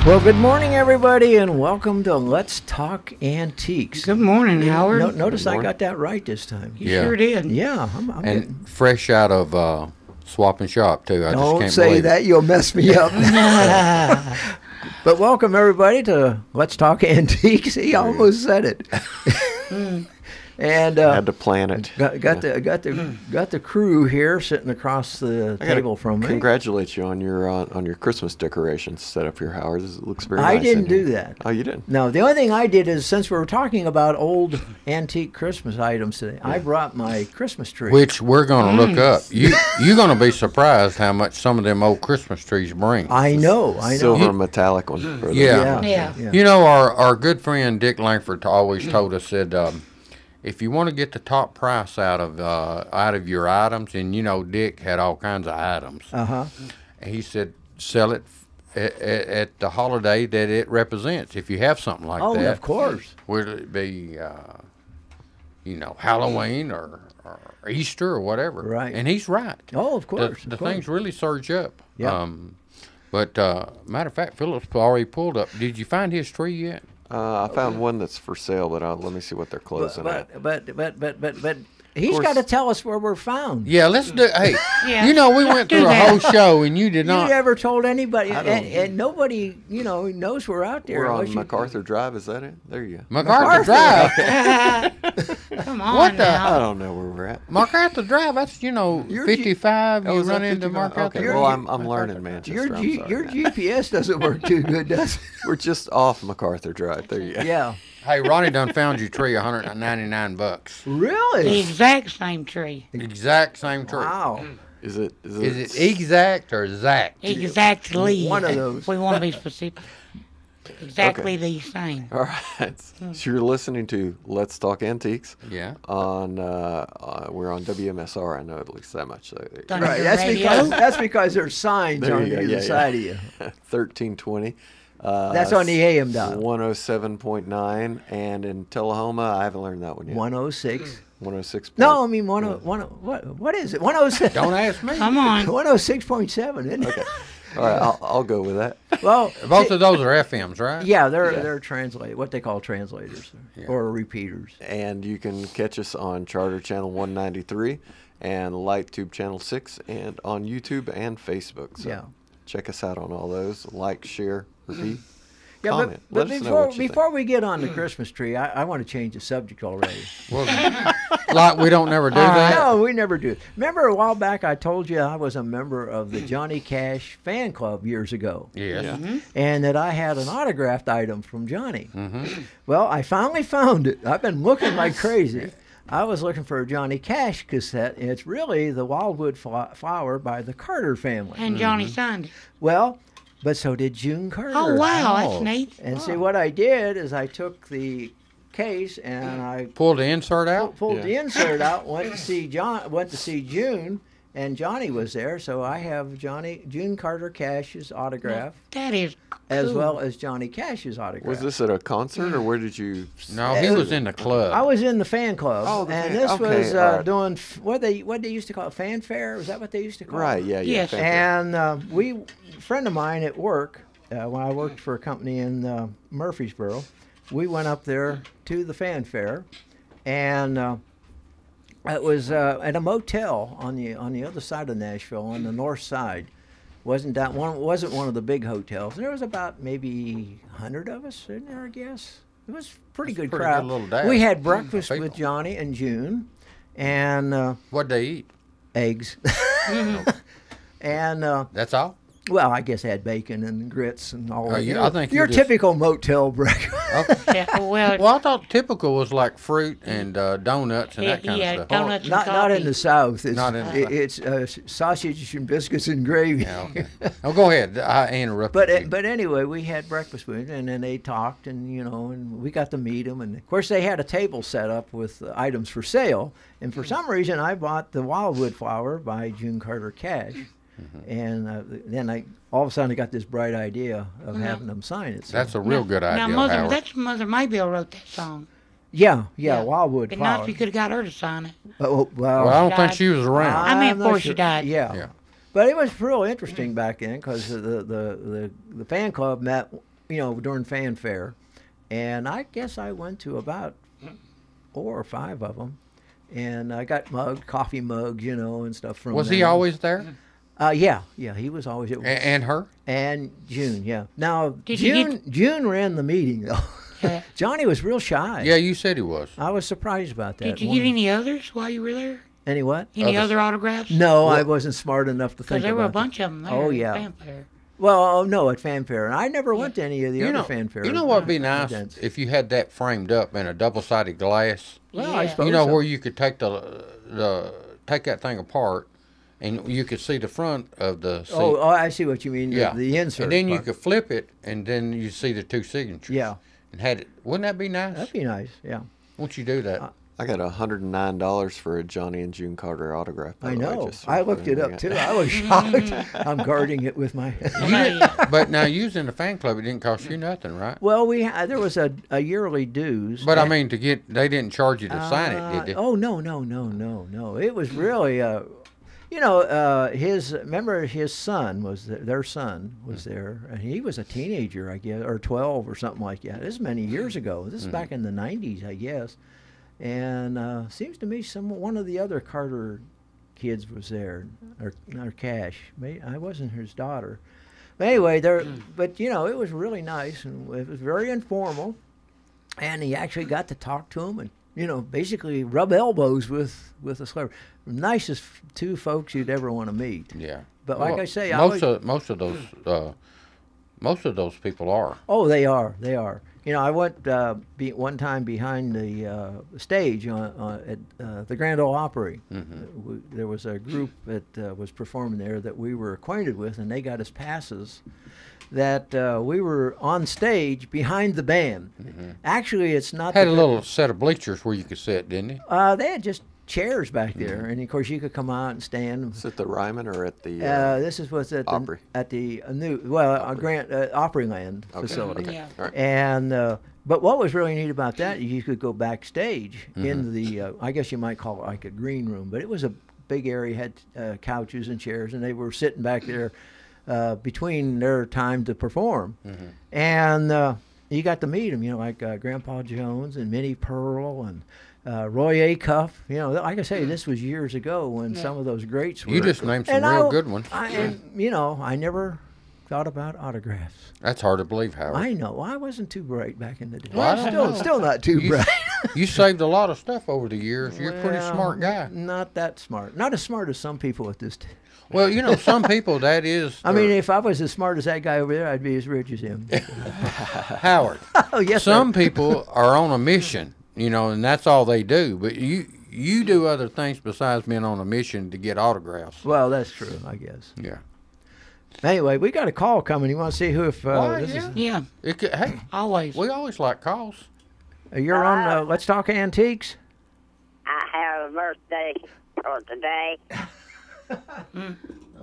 Well, good morning, everybody, and welcome to Let's Talk Antiques. Good morning, Howard. Notice I got that right this time. You sure did. Yeah, I'm And getting... fresh out of swap and shop, too. I just Don't can't say believe that, you'll mess me up. But welcome, everybody, to Let's Talk Antiques. He almost said it. And had to plan it. Got the crew here sitting across the table from me. Congratulate you on your Christmas decorations set up here, Howard. It looks very nice. I didn't do that. Oh, you didn't? No, the only thing I did is, since we were talking about old antique Christmas items today, I brought my Christmas tree. Which we're going to look up. You're going to be surprised how much some of them old Christmas trees bring. I know. Silver metallic one. For Yeah. You know, our good friend Dick Langford always told us, said, if you want to get the top price out of your items, and you know Dick had all kinds of items. He said, sell it at the holiday that it represents. If you have something like that, oh, of course. Whether it be, Halloween or Easter or whatever. Right. And he's right. Oh, of course. The things really surge up. Yeah. But matter of fact, Philip's already pulled up. Did you find his tree yet? I found one that's for sale, but let me see what they're closing at. But he's got to tell us where we're found. Yeah, let's do. Hey, Yeah. you know we went through a whole show and you did not. You never told anybody, and nobody, knows we're out there. We're on MacArthur Drive. Is that it? There you go. MacArthur Drive. Come on What the- now. I don't know where we're at. MacArthur Drive. That's 55. Oh, You is that run into 55? MacArthur. Okay, well, I'm learning Manchester. Your I'm sorry. your GPS doesn't work too good, does it? We're just off MacArthur Drive. There you go. Yeah. Hey, Ronnie done found your tree, $199. The Really? exact same tree. Exact same tree. Wow. Is it exact or Zac? Exactly. One of those. We want to be specific. Exactly the same. All right. So you're listening to Let's Talk Antiques. Yeah. On we're on WMSR. I know at least that much. So, Done Right. the That's radio. because there's signs There on you go. either Yeah, side of you. 1320. That's on the AM dial. 107.9, and in Tullahoma, I haven't learned that one yet. 106. 106. No, I mean what is it? 106. Don't ask me. Come on. 106.7, isn't it? Okay. All right, I'll go with that. Well, Both of those are FMs, right? yeah, they're translate what they call translators or repeaters. And you can catch us on Charter Channel 193 and Light Tube Channel 6, and on YouTube and Facebook. So Yeah. check us out on all those. Like, share, repeat. Yeah, comment. but Let us know what you before think. we get on the Christmas tree, I want to change the subject already. Well, like we don't never do that. No, we never do. Remember a while back I told you I was a member of the Johnny Cash fan club years ago, Yes. Yeah. and that I had an autographed item from Johnny. Well, I finally found it. I've been looking like crazy. I was looking for a Johnny Cash cassette, and it's really the Wildwood Flower by the Carter family. And Johnny signed it. Well, but so did June Carter. Oh, wow. Oh. That's neat. And see, what I did is I took the case and I Pull the insert out. pulled Yeah. the insert out, went to see June, and Johnny was there. So I have June Carter Cash's autograph, That is cool. as well as Johnny Cash's autograph. Was this at a concert, or where did you? No, he was in the club. I was in the fan club, Oh, the and fan- this okay, was all right. doing what they used to call it, fanfare. Was that what they used to call Right. it? Yeah. Yes. fanfare. And a friend of mine at work, when I worked for a company in Murfreesboro, we went up there to the fanfare, and it was at a motel on the other side of Nashville, on the north side. Wasn't one of the big hotels. There was about maybe 100 of us in there, I guess. It was a pretty good pretty crowd. good little dash We had breakfast people. with Johnny and June, and What'd they eat? eggs, and. That's all. Well, I guess I had bacon and grits and all that. I think your you're just- typical motel breakfast. Yeah, well, Well, I thought typical was like fruit and donuts and that kind yeah, of stuff. donuts and Not in coffee. the South. It's, Not in the it's sausage and biscuits and gravy. Yeah, okay. Oh, go ahead. I interrupted you. But anyway, we had breakfast with them, and then they talked, and and we got to meet them. And of course, they had a table set up with items for sale. And for some reason, I bought the Wildwood Flower by June Carter Cash. And then I all of a sudden I got this bright idea of having them sign it. So. That's a real good idea, Now, Howard. that's Mother Maybelle wrote that song. yeah, Wildwood It'd be Flower. nice if you could have got her to sign it. Well, Well, I don't think died. she was around. I mean, I'm of not course sure. she died. Yeah. Yeah. But it was real interesting back then because the fan club met during fanfare, and I guess I went to about 4 or 5 of them, and I got coffee mugs, and stuff from. Was them. he always there? Yeah, he was always at. And her? And June, yeah. Now Did you June ran the meeting though. Johnny was real shy. Yeah, you said he was. I was surprised about that. Did you get any others while you were there? Any what? Any Others. other autographs? No, I wasn't smart enough to Because think there were a about bunch of them there. Oh, at yeah. Fanfare. Well, no, at fanfare, and I never went to any of the other fanfare. You know what'd be nice events. if you had that framed up in a double-sided glass. Well, I Yeah. suppose You know so. where you could take take that thing apart, and you could see the front of the seat. Oh, I see what you mean. yeah, The insert. and then you part. could flip it, and then you see the 2 signatures. Yeah, and had it. Wouldn't that be nice? that'd be nice. Yeah, Won't you do that? I got $109 for a Johnny and June Carter autograph. by I the way, know. just I for looked it putting up too. I was shocked. I'm guarding it with my. But now using the fan club, it didn't cost you nothing, right? Well, there was a yearly dues. But I and- mean, they didn't charge you to sign it, did they? Oh no! It was really his son was their son was there, and he was a teenager, I guess, or 12 or something like that. This is many years ago. This is back in the 90s, I guess. And seems to me one of the other Carter kids was there, or Cash. I wasn't his daughter. But anyway, but it was really nice, and it was very informal. And he actually got to talk to him, and basically rub elbows with a celebrity. Nicest 2 folks you'd ever want to meet. Yeah. But like I say, most of those people are. Oh, they are. I went one time behind the stage at the Grand Ole Opry. There was a group that was performing there that we were acquainted with, and they got us passes that we were on stage behind the band. Actually, it's not. Had a little set of bleachers where you could sit, didn't he? They had just chairs back there, and of course you could come out and stand. Is it the Ryman or at the This was at Opry? the new Grant Opryland facility. Yeah. All right. And but what was really neat about that, you could go backstage in the I guess you might call it like a green room, but it was a big area, had couches and chairs, and they were sitting back there between their time to perform, and you got to meet them, like Grandpa Jones and Minnie Pearl and Roy Acuff. Like I say, this was years ago when some of those greats were. You just named some and real good ones. I never thought about autographs. That's hard to believe, Howard. I know. I wasn't too bright back in the day. Well, I don't know. Still not too bright. You saved a lot of stuff over the years. You're a pretty Well, smart guy. Not that smart. Not as smart as some people at this. Well, some people, that is. I mean, if I was as smart as that guy over there, I'd be as rich as him. Howard. Oh, yes, Some sir. people are on a mission, and that's all they do. But you do other things besides being on a mission to get autographs. Well, that's true, I guess. Yeah. Anyway, we got a call coming. You want to see who if Why, this yeah. Yeah, Hey, always. we always like calls. you're on Let's Talk Antiques? I have a birthday for today.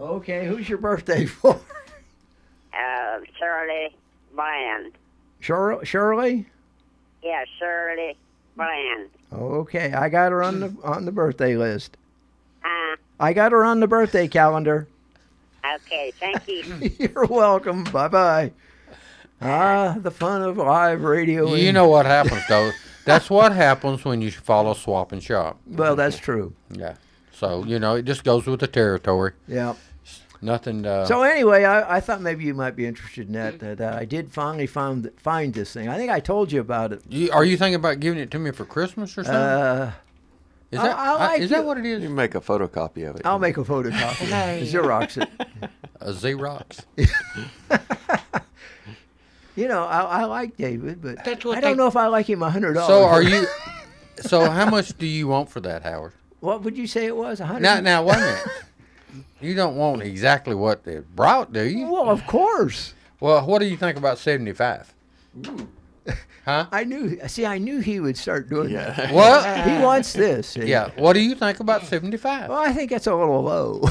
Okay, who's your birthday for? Shirley Bland. Shirley? Yeah, Shirley Bland. Okay, I got her on the birthday list. Uh, I got her on the birthday calendar. okay, thank you. You're welcome. Bye-bye. The fun of live radio. You know what happens, though? That's what happens when you follow Swap and Shop. Well, that's true. Yeah. So, it just goes with the territory. Yeah. Nothing. So anyway, I thought maybe you might be interested in that. That I did finally find this thing. I think I told you about it. Are you thinking about giving it to me for Christmas or something? Is that what it You is? can make a photocopy of it. I'll make a photocopy. Hey. Xerox it. A Xerox. I like David, but That's what I don't they- know if I like him $100. So are you? So how much do you want for that, Howard? What would you say it was? 100? Now wait a minute. You don't want exactly what they brought, do you? Well, of course. Well, what do you think about 75? Huh? I knew he would start doing that. What? He wants this. see? Yeah. What do you think about 75? Well, I think that's a little low.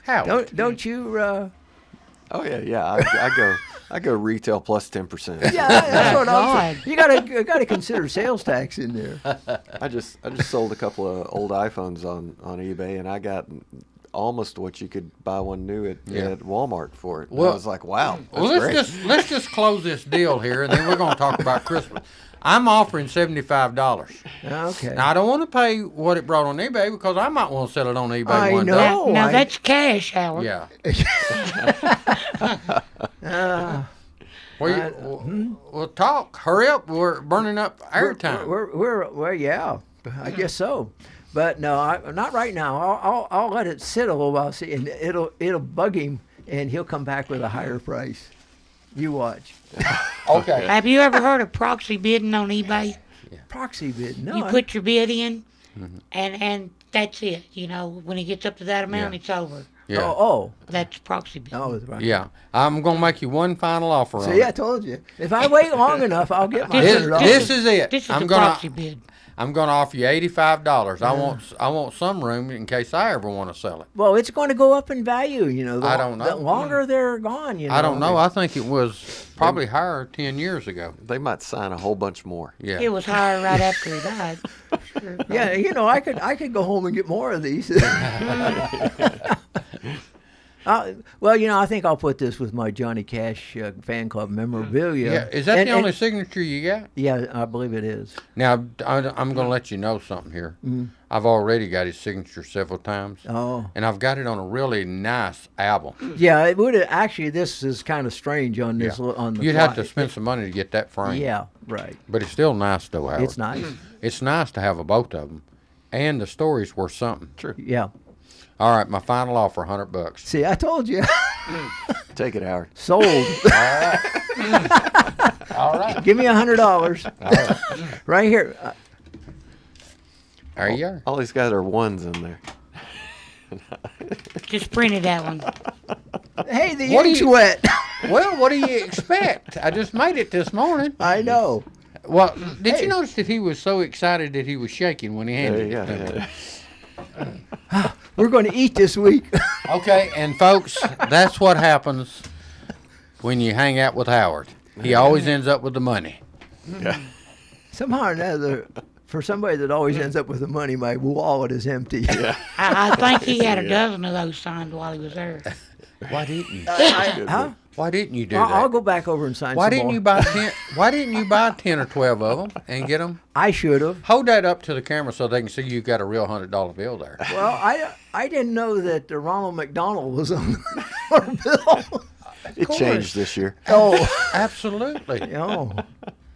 Howard. Don't you? Oh yeah. I go retail plus 10%. Yeah, that's what I'm God. saying. You gotta consider sales tax in there. I just sold a couple of old iPhones on eBay, and I got almost what you could buy one new at Walmart for it. Well- I was like, wow, that's Well, great. let's just close this deal here, and then we're going to talk about Christmas. I'm offering $75. Okay. Now I don't want to pay what it brought on eBay because I might want to sell it on eBay I one know. day. Oh, now I- that's cash, Howard. Yeah. Uh, Well, talk. Hurry up. We're burning up airtime. Well, yeah, I guess so. But no, not right now. I'll let it sit a little while, see, and it'll bug him, and he'll come back with a higher price. You watch. Okay. Have you ever heard of proxy bidding on eBay? Proxy bid. No. You put your bid in, and that's it. You know, when it gets up to that amount, Yeah. it's over. Yeah. Oh. That's proxy bidding. Oh. That's right. Yeah. I'm going to make you one final offer on See, I it. told you. If I wait long enough, I'll get my This- $100. This is it. This is I'm the gonna proxy bid. I'm going to offer you $85. I want some room in case I ever want to sell it. Well, it's going to go up in value. You know. I don't know. The longer they're gone, you know. I don't know. I think it was probably higher 10 years ago. They might sign a whole bunch more. Yeah. It was higher right after he died. Sure. Yeah, you know, I could go home and get more of these. Well, you know, I think I'll put this with my Johnny Cash fan club memorabilia. Yeah. Is that And- the only and- signature you got? Yeah, I believe it is. Now, I'm going to let you know something here. I've already got his signature several times. Oh. And I've got it on a really nice album. Yeah, it would actually. This is kind of strange on this on the. You'd have to fly. spend some money to get that frame. Yeah, right. But it's still nice, though, Howard. It's nice. It's nice to have a both of them. And the story's worth something. True. Yeah. All right, my final offer, $100. See, I told you. Take it, Howard. Sold. All right. Give me $100. Right here. There you are. All these guys are ones in there. Just printed that one. Hey, the What do ink's you- wet. Well, what do you expect? I just made it this morning. I know. Well, did Hey. you notice that he was so excited that he was shaking when he There handed you it go. to me? Yeah. We're going to eat this week. Okay, and folks, that's what happens when you hang out with Howard. He always ends up with the money. Somehow or another, for somebody that always ends up with the money, my wallet is empty. Yeah. I think he had a dozen of those signed while he was there. Why didn't you? Huh? Why didn't you do I'll that? go back over and sign Why some didn't more. you buy 10? Why didn't you buy 10 or 12 of them and get them? I should have. Hold that up to the camera so they can see you got a real $100 bill there. Well, I didn't know that Ronald McDonald was on the dollar bill. It changed this year. Oh, Absolutely. oh,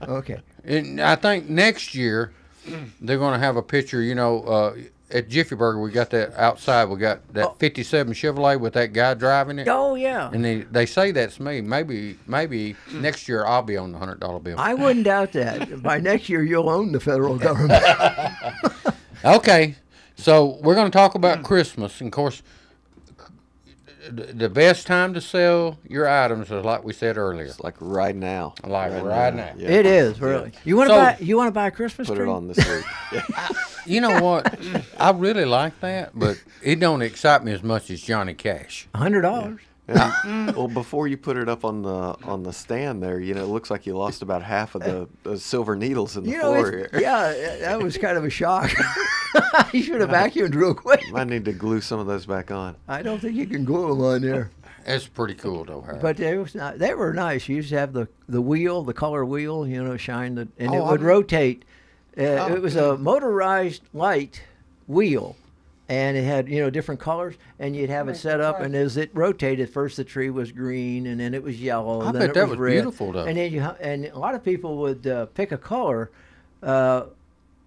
okay. And I think next year they're going to have a picture. You know, at Jiffy Burger we got that outside. We got that '57 Chevrolet with that guy driving it. Oh, yeah. And they say that's me. Maybe next year I'll be on the $100 bill. I wouldn't doubt that. By next year, you'll own the federal government. Okay, so we're going to talk about Christmas. And of course, the best time to sell your items is like we said earlier. It's like right now. Like right now. Yeah. It is really. You want to So- buy? You want to buy a Christmas Put tree? it on this week. Yeah. You know what? I really like that, but it don't excite me as much as Johnny Cash. $100. Yeah. Well, before you put it up on the stand there, you know, it looks like you lost about half of the silver needles in the You know, floor here. yeah, that was kind of a shock. You should have vacuumed real quick. Might need to glue some of those back on. I don't think you can glue them on there. It's pretty cool though, Howard. But they were nice. You used to have the wheel, the color wheel, you know, shine the, and it Oh, would I- rotate. It was a motorized light wheel, and it had, you know, different colors, and you'd have it set up, and as it rotated, first the tree was green, and then it was yellow, I and then bet it that was was red. beautiful, though. And then and a lot of people would pick a color,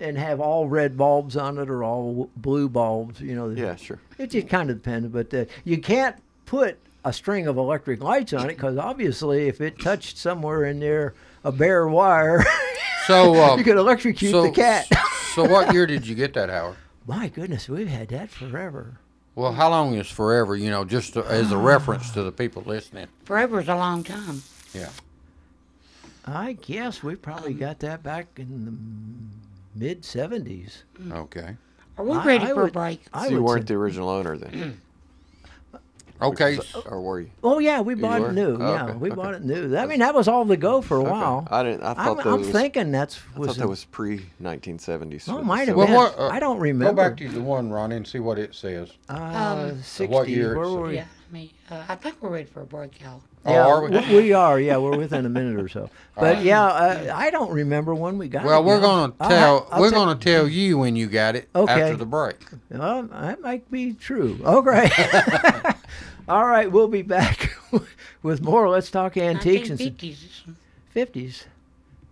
and have all red bulbs on it or all blue bulbs, you know. Yeah, sure. It just kind of depends, but you can't put a string of electric lights on it because obviously if it touched somewhere in there a bare wire, So you could electrocute the cat. So what year did you get that, Howard? My goodness, we've had that forever. Well, how long is forever? You know, just as a reference to the people listening. Forever is a long time. Yeah. I guess we probably got that back in the mid 70s. Okay. Are we ready I for a would- break? I So you would weren't say- the original owner then? Okay. Or were you? Oh yeah, we You bought were? it new. Oh, yeah, okay, we okay. bought it new. I mean, that was all the go for a while. I didn't. I thought I'm was. thinking I thought that in- was pre-1970s. Oh, might have Well, been. what, I don't Go remember. back to the one, Ronnie, and see what it says. 60s. What year Where it's- were we? Yeah, I think we're ready for a breakout. Oh, Yeah, are we? we are. Yeah, we're within a minute or so. But right. yeah, I don't remember when we got it. Well, we're you know. gonna I'll tell. ha- I'll We're ta- gonna tell you when you got it Okay. after the break. Well, that might be true. Oh, great. All right, we'll be back with more. Let's talk antiques and 1950s. 50s.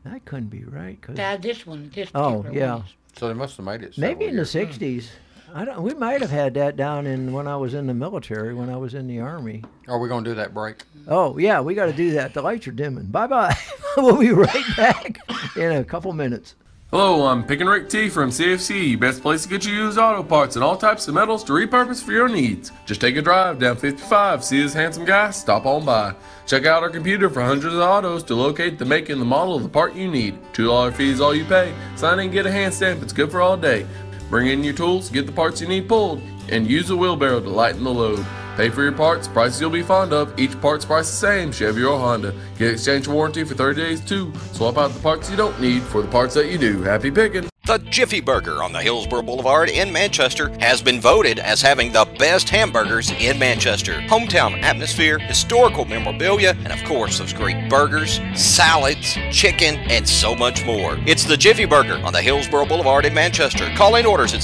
That couldn't be right. This one, this Oh, particular yeah. one is. So they must have made it. Maybe in the several years. 60s. I don't. We might have had that down in when I was in the military, when I was in the Army. Are we gonna do that break? Oh yeah, we got to do that. The lights are dimming. Bye bye. We'll be right back in a couple minutes. Hello, I'm Pick and Rick T from CFC, best place to get you used auto parts and all types of metals to repurpose for your needs. Just take a drive down 55, see this handsome guy, stop on by. Check out our computer for hundreds of autos to locate the make and the model of the part you need. $2 fee is all you pay. Sign in and get a hand stamp, it's good for all day. Bring in your tools, get the parts you need pulled, and use a wheelbarrow to lighten the load. Pay for your parts, prices you'll be fond of. Each part's price the same, Chevy or Honda. Get exchange warranty for 30 days too. Swap out the parts you don't need for the parts that you do. Happy picking! The Jiffy Burger on the Hillsborough Boulevard in Manchester has been voted as having the best hamburgers in Manchester. Hometown atmosphere, historical memorabilia, and of course those great burgers, salads, chicken, and so much more. It's the Jiffy Burger on the Hillsborough Boulevard in Manchester. Call in orders at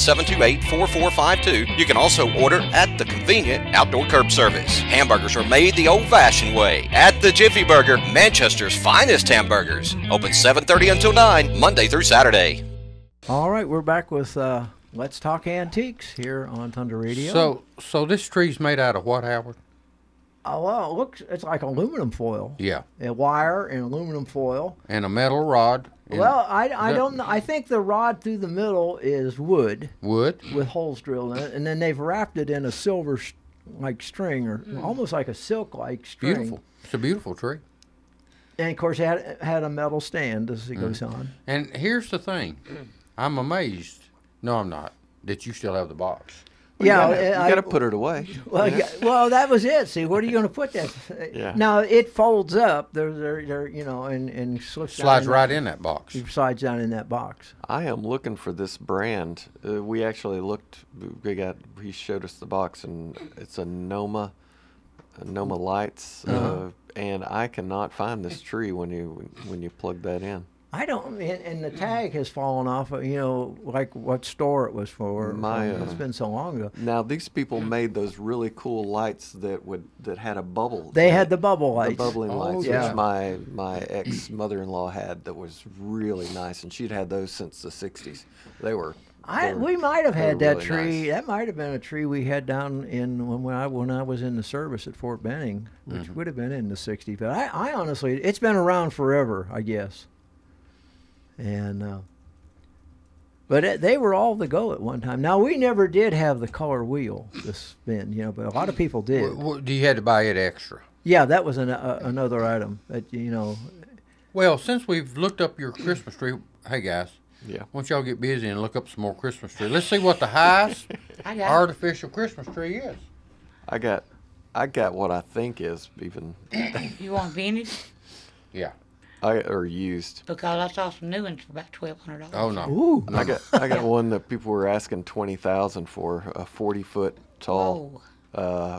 728-4452. You can also order at the convenient outdoor curb service. Hamburgers are made the old-fashioned way at the Jiffy Burger, Manchester's finest hamburgers. Open 7:30 until 9, Monday through Saturday. All right, we're back with Let's Talk Antiques here on Thunder Radio. So this tree's made out of what, Howard? Oh, well, it looks, it's like aluminum foil. Yeah, A wire and aluminum foil. and a metal rod. and Well, I that- don't know. I think the rod through the middle is wood wood. with holes drilled in it, and then they've wrapped it in a silver like string or almost like a silk-like string. Beautiful. It's a beautiful tree. And of course, it had a metal stand as it goes on. And here's the thing, I'm amazed. No, I'm not. That you still have the box. Yeah, You gotta put it away. Well, yeah, well, that was it. See, where are you going to put that? Yeah. Now it folds up. There, you know, and slips Slides down right in that box. It slides down in that box. I am looking for this brand. We actually looked. He showed us the box, and it's a Noma lights, and I cannot find this tree when you plug that in. I don't, and the tag has fallen off. You know, like what store it was for. It's been so long ago. Now these people made those really cool lights that had a bubble. They had the bubble lights. The bubbling lights, yeah. which my ex mother-in-law had, that was really nice, and she'd had those since the '60s. We might have had that really tree. nice. That might have been a tree we had down in when I was in the service at Fort Benning, which would have been in the '60s. But I honestly, it's been around forever, I guess. And but they were all the go at one time. Now we never did have the color wheel, the spin, you know, but a lot of people did. Do you had to buy it extra? Yeah, that was another item that you know. Well, since we've looked up your Christmas tree, hey guys, Yeah. why don't y'all get busy and look up some more Christmas tree? Let's see what the highest I got it. artificial Christmas tree is. I got what I think is even You want vintage? Yeah. or used. Because I saw some new ones for about $1,200. Oh no. Ooh, I got one that people were asking $20,000 for, a 40-foot tall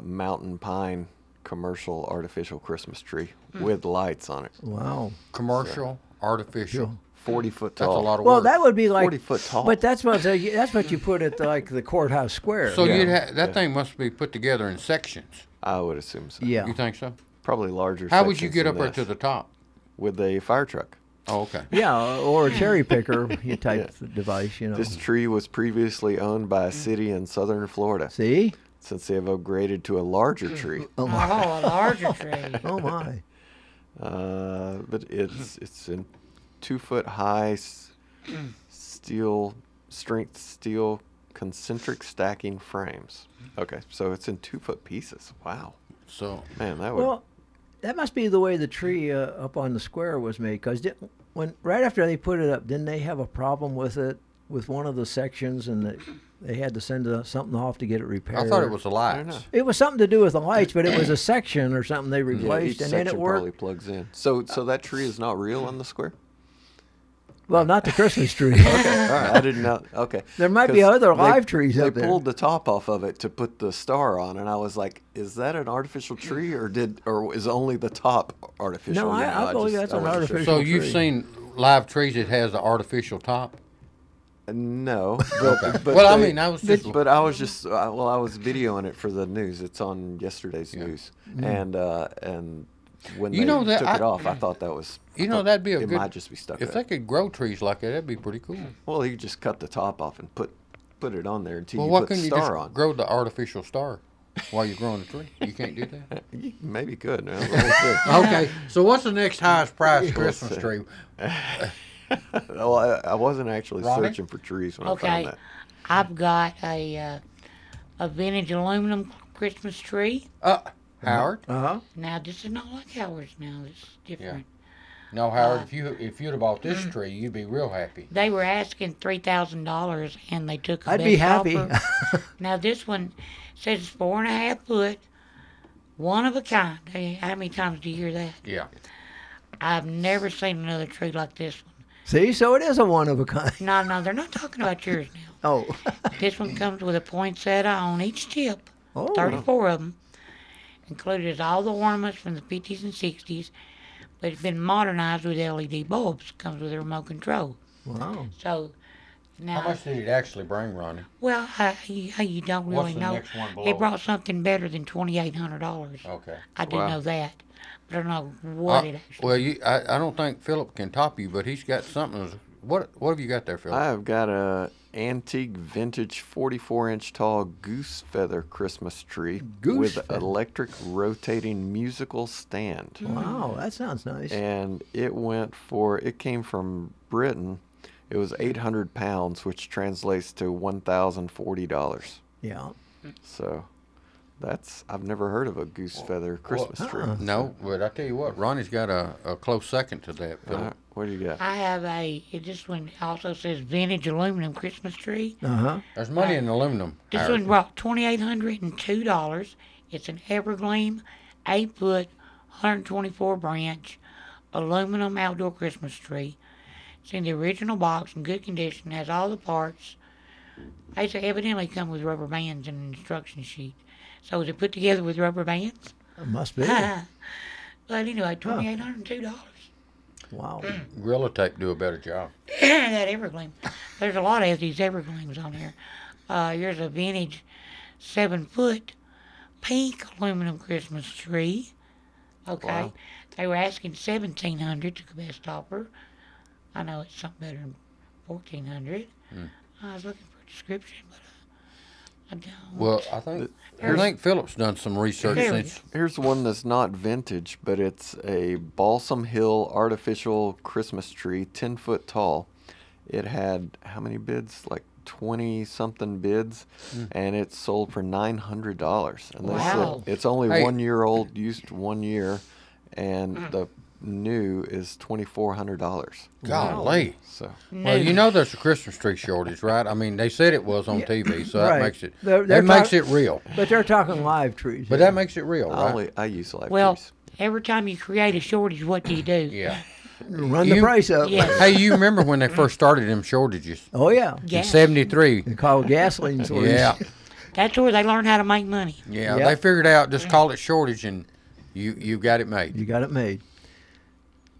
mountain pine commercial artificial Christmas tree with lights on it. wow. Commercial, artificial. 40-foot That's tall. a lot of Well, work. that would be like 40 foot tall. But that's what you put at like the courthouse square. So Yeah. that thing must be put together in sections. I would assume so. Yeah. You think so? Probably larger. How would you sections get than up there this. to the top? With a fire truck? Oh, okay. Yeah, or a cherry picker type device, you know. This tree was previously owned by a city in southern Florida. See? Since they have upgraded to a larger tree. Oh, a larger tree. Oh my. But it's in 2-foot high strength steel concentric stacking frames. Okay, so it's in 2-foot pieces. Wow, So man, that would. Well, that must be the way the tree up on the square was made. Because right after they put it up, didn't they have a problem with it with one of the sections, and They had to send something off to get it repaired. I thought it was the I don't know. lights. It was something to do with the lights, but it was a section or something they Yeah, replaced, each and then it section worked. probably plugs in. So that tree is not real in the square? Well, not the Christmas tree. All right, I didn't know. Okay. There might be 'Cause other live trees They up there. pulled the top off of it to put the star on, and I was like, "Is that an artificial tree, or is only the top artificial?" No, You know, I believe that's an wasn't sure. artificial So you've tree. seen live trees that has the artificial top? No, Okay. but Well, I they- mean, I was just. But I was just I was videoing it for the news. It's on yesterday's news, and when You they know that took I- it off, I thought that was. You know, that'd be a it good. might just be stuck. If there. they could grow trees like that, that'd be pretty cool. Well, you just cut the top off and put it on there until Well, you why put the couldn't you just star on. grow the artificial star while you're growing the tree? You can't do that. You maybe could. We'll see. Okay, so what's the next highest price We'll Christmas see. tree? Well, I wasn't actually Ronnie? searching for trees when I Okay, found that. I've got a vintage aluminum Christmas tree. Howard? Uh-huh. Now this is not like Howard's. Now this is different. No, Howard. If you'd have bought this tree, you'd be real happy. They were asking $3,000, and they took. I'd be happy. Now this one says it's 4.5 foot, one of a kind. Hey, how many times do you hear that? Yeah. I've never seen another tree like this one. See, so it is a one of a kind. No, they're not talking about yours now. Oh. This one comes with a poinsettia on each tip, Oh. 34 of them. Included is all the ornaments from the 50s and 60s, but it's been modernized with LED bulbs. Comes with a remote control. Wow. So now, How much did it actually bring, Ronnie? well, you don't What's really the know. next one below It brought it? something better than $2,800. Okay. I do Wow. know that, but I don't know what it actually. Well, I don't think Philip can top you, but he's got something. What have you got there, Philip? I've got a antique vintage 44-inch tall goose feather Christmas tree Goose with feather. electric rotating musical stand. Wow, that sounds nice. And it came from Britain. It was 800 pounds, which translates to $1,040. Yeah. So I've never heard of a goose feather Christmas tree. No, but I tell you what, Ronnie's got a close second to that, All right, Philip. what do you got? I have this one also says vintage aluminum Christmas tree. Uh-huh. There's money in aluminum. This Howard. one brought $2,802. It's an evergreen, 8-foot, 124 branch, aluminum outdoor Christmas tree. It's in the original box in good condition. Has all the parts. They say evidently come with rubber bands and an instruction sheet. So is it put together with rubber bands? It must be. But anyway, $2,802. Wow. Gorilla Tape do a better job. That evergreen. There's a lot of these evergreens on here. Here's a vintage 7-foot pink aluminum Christmas tree. Okay. Wow. They were asking $1,700 to the best offer. I know it's something better than $1,400. I was looking for a description, but I don't. Well, I think Philip's done some research There we since. Here's one that's not vintage, but it's a Balsam Hill artificial Christmas tree, 10 foot tall. It had how many bids? Like 20 something bids, and it sold for $900. And they Wow. said it's only Hey. 1 year old, used 1 year, and the new is $2,400. Golly. So Well, you know there's a Christmas tree shortage, right? I mean, they said it was on TV, so that right. makes it They're that makes talk- it real. But they're talking live trees. But that makes it real, right? I use live Well, trees. every time you create a shortage, what do you do? Yeah. run the you- price up. Yes. Hey, you remember when they first started them shortages Oh, yeah. in Gas. '73? They call it gasoline shortage. Yeah, That's where they learn how to make money. yeah. Yep. They figured out just call it shortage, and you got it made. You got it made.